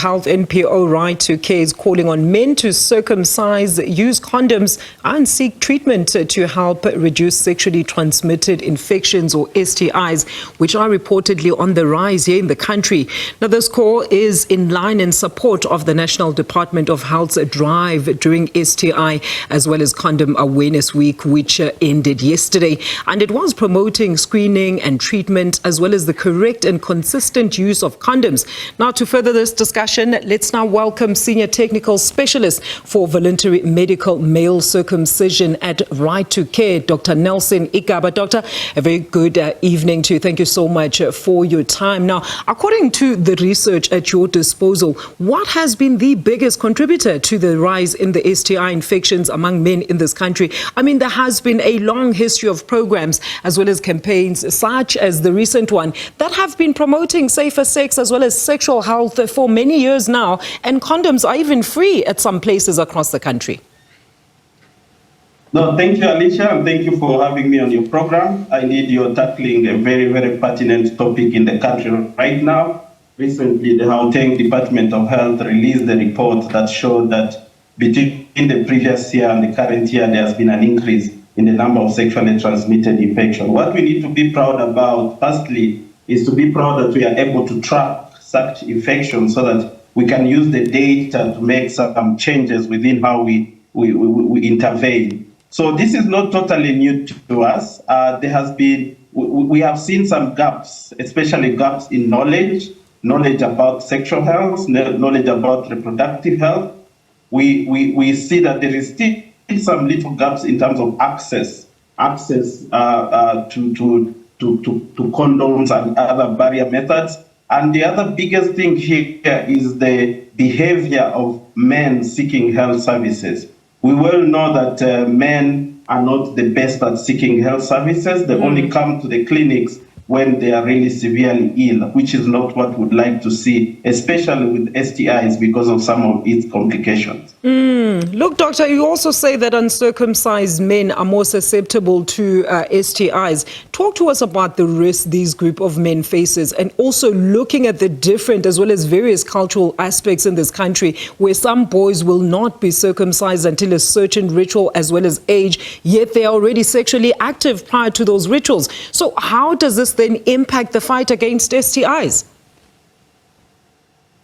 Health NPO Right to Care is calling on men to circumcise, use condoms and seek treatment to help reduce sexually transmitted infections or STIs, which are reportedly on the rise here in the country. Now, this call is in line in support of the National Department of Health's drive during STI as well as Condom Awareness Week, which ended yesterday. And it was promoting screening and treatment as well as the correct and consistent use of condoms. Now, to further this discussion, let's now welcome Senior Technical Specialist for Voluntary Medical Male Circumcision at Right to Care, Dr. Nelson Igaba. Doctor, a very good evening to you. Thank you so much for your time. Now, according to the research at your disposal, what has been the biggest contributor to the rise in the STI infections among men in this country? I mean, there has been a long history of programs as well as campaigns such as the recent one that have been promoting safer sex as well as sexual health for many years now, and condoms are even free at some places across the country. No, thank you, Alicia, and thank you for having me on your program. Indeed, you're tackling a very, very pertinent topic in the country right now. Recently, the Gauteng Department of Health released a report that showed that between the previous year and the current year, there has been an increase in the number of sexually transmitted infections. What we need to be proud about, firstly, is to be proud that we are able to track such infections so that we can use the data to make some changes within how we intervene. So this is not totally new to us. We have seen some gaps, especially gaps in knowledge about sexual health, knowledge about reproductive health. We see that there is still some little gaps in terms of access to condoms and other barrier methods. And the other biggest thing here is the behavior of men seeking health services. We well know that men are not the best at seeking health services. They only come to the clinics when they are really severely ill, which is not what we'd like to see, especially with STIs because of some of its complications. Look, doctor, you also say that uncircumcised men are more susceptible to STIs. Talk to us about the risk these group of men faces, and also looking at the different as well as various cultural aspects in this country where some boys will not be circumcised until a certain ritual as well as age, yet they are already sexually active prior to those rituals. So how does this then impact the fight against STIs?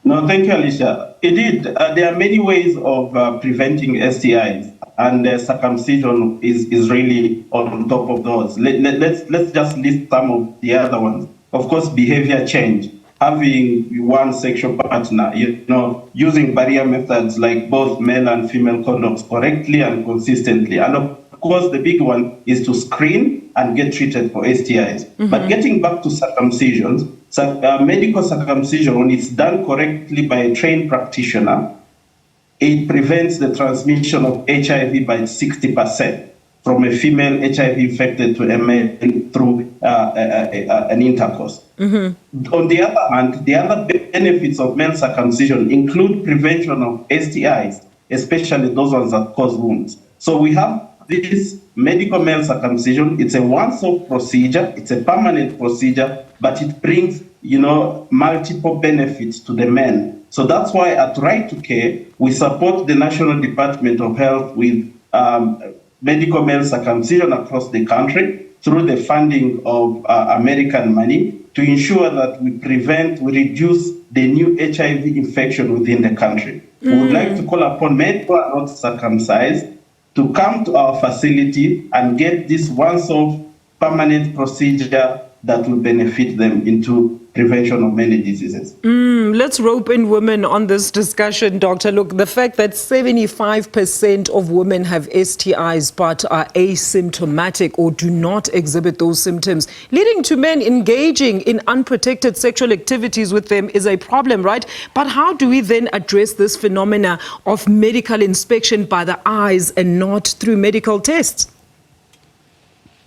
No, thank you, Alicia. Indeed, there are many ways of preventing STIs, and circumcision is really on top of those. Let's just list some of the other ones. Of course, behavior change, having one sexual partner, using barrier methods like both male and female condoms correctly and consistently. And of course, the big one is to screen and get treated for STIs. But getting back to circumcisions, medical circumcision, when it's done correctly by a trained practitioner, it prevents the transmission of HIV by 60% from a female HIV infected to a male through an intercourse. On the other hand, the other benefits of male circumcision include prevention of STIs, especially those ones that cause wounds. So we have this medical male circumcision. It's a once-off procedure. It's a permanent procedure, but it brings, multiple benefits to the men. So that's why at Right to Care, we support the National Department of Health with medical male circumcision across the country through the funding of American money to ensure that we reduce the new HIV infection within the country. We would like to call upon men who are not circumcised to come to our facility and get this once-off permanent procedure that will benefit them into prevention of many diseases. Let's rope in women on this discussion, doctor. Look, the fact that 75% of women have STIs but are asymptomatic or do not exhibit those symptoms, leading to men engaging in unprotected sexual activities with them is a problem, right? But how do we then address this phenomena of medical inspection by the eyes and not through medical tests?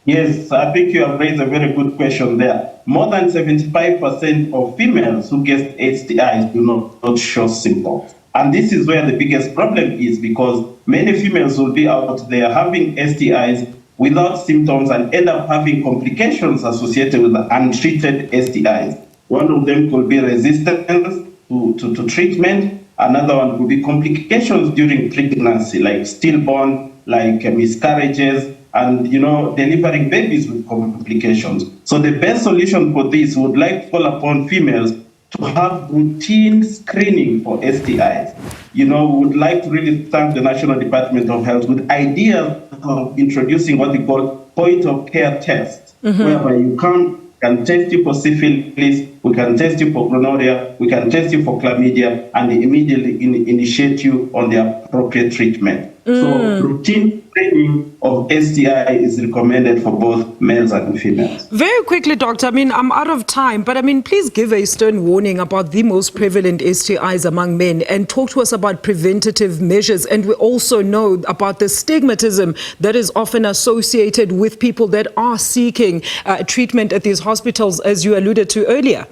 Yes, I think you have raised a very good question there. More than 75% of females who get STIs do not show symptoms. And this is where the biggest problem is, because many females will be out there having STIs without symptoms and end up having complications associated with the untreated STIs. One of them could be resistance to to treatment. Another one could be complications during pregnancy, like stillborn, like miscarriages, and delivering babies with complications. So the best solution for this would like to call upon females to have routine screening for STIs. We would like to really thank the National Department of Health with ideas of introducing what we call point of care tests, whereby you can test you for syphilis, we can test you for gonorrhea, we can test you for chlamydia, and immediately initiate you on the appropriate treatment. So routine screening of STI is recommended for both males and females. Very quickly, doctor, I'm out of time, but please give a stern warning about the most prevalent STIs among men and talk to us about preventative measures. And we also know about the stigmatism that is often associated with people that are seeking treatment at these hospitals, as you alluded to earlier.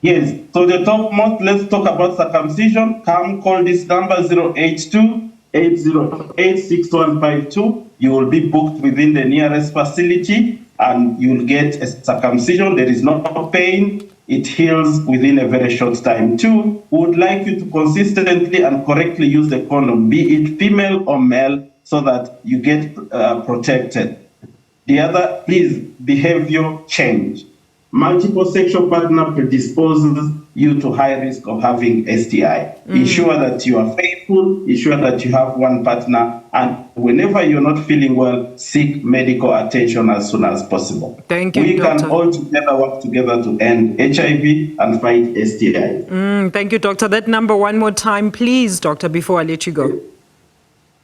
Yes, so let's talk about circumcision. Come call this number 082-808-6152. You will be booked within the nearest facility and you'll get a circumcision. There is no pain. It heals within a very short time. 2, we would like you to consistently and correctly use the condom, be it female or male, so that you get protected. The other, please, behavior change. Multiple sexual partner predisposes you to high risk of having STI. Ensure that you are faithful, ensure that you have one partner, and whenever you're not feeling well, seek medical attention as soon as possible. Thank you, We Doctor. can all together work together to end HIV and fight STI. Thank you, Doctor. That number one more time, please, Doctor, before I let you go.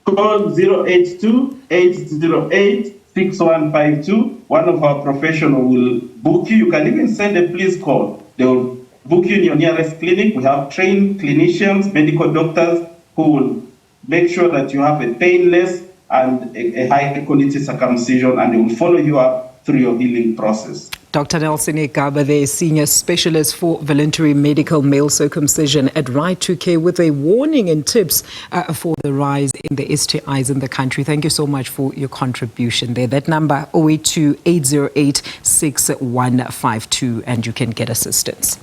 Call 082-808-6152. One of our professionals will book you. You can even send a please call. They will book you in your nearest clinic. We have trained clinicians, medical doctors who will make sure that you have a painless and a high quality circumcision, and they will follow you up through your healing process. Dr. Nelson Igaba, the Senior Specialist for Voluntary Medical Male Circumcision at Right to Care, with a warning and tips for the rise in the STIs in the country. Thank you so much for your contribution there. That number 082-808-6152, and you can get assistance.